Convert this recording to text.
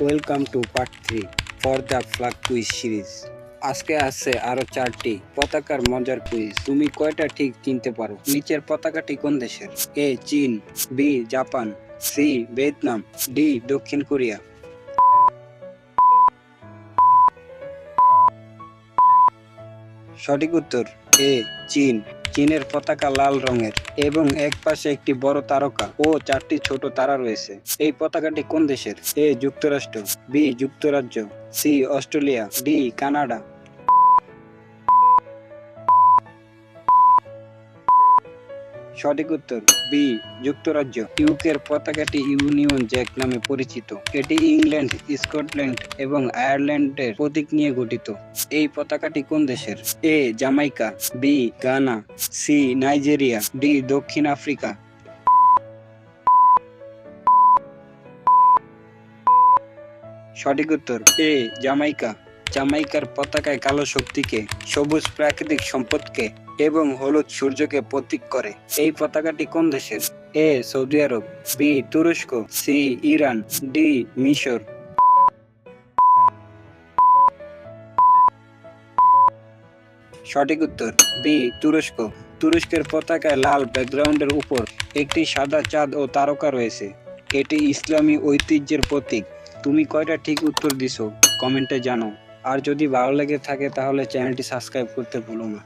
Welcome to part 3 for the flag quiz series. আজকে আছে আরো 4টি পতাকার মজার কুইজ। তুমি কয়টা ঠিক চিনতে পারো? নিচের পতাকাটি কোন দেশের? এ চীন, B Japan, C Vietnam, D দক্ষিণ কোরিয়া। সঠিক উত্তর এ চীন। চীনের পতাকা লাল রঙের এবং এক পাশে একটি বড় তারকা ও 4টি ছোট তারা রয়েছে। এই পতাকাটি কোন দেশের? এ যুক্তরাষ্ট্র, বি যুক্তরাজ্য, সি অস্ট্রেলিয়া, ডি কানাডা। সঠিক উত্তর বি যুক্তরাজ্য। ইউকের পতাকাটি ইউনিয়ন জ্যাক নামে পরিচিত। এটি ইংল্যান্ড, স্কটল্যান্ড এবং আয়ারল্যান্ডের প্রতীক নিয়ে গঠিত। এই পতাকাটি কোন দেশের? এ জামাইকা, বি গানা, সি নাইজেরিয়া, ডি দক্ষিণ আফ্রিকা। সঠিক উত্তর এ জামাইকা। জামাইকার পতাকায় কালো শক্তিকে, সবুজ প্রাকৃতিক সম্পদকে এবং হলুদ সূর্যকে প্রতীক করে। এই পতাকাটি কোন দেশের? এ সৌদি আরব, বি তুরস্ক, সি ইরান, ডি মিশর। সঠিক উত্তর বি তুরস্ক। তুরস্কের পতাকায় লাল ব্যাকগ্রাউন্ডের উপর একটি সাদা চাঁদ ও তারকা রয়েছে। এটি ইসলামী ঐতিহ্যের প্রতীক। তুমি কয়টা ঠিক উত্তর দিছো কমেন্টে জানাও। আর যদি ভালো লেগে থাকে তাহলে চ্যানেলটি সাবস্ক্রাইব করতে ভুলো না।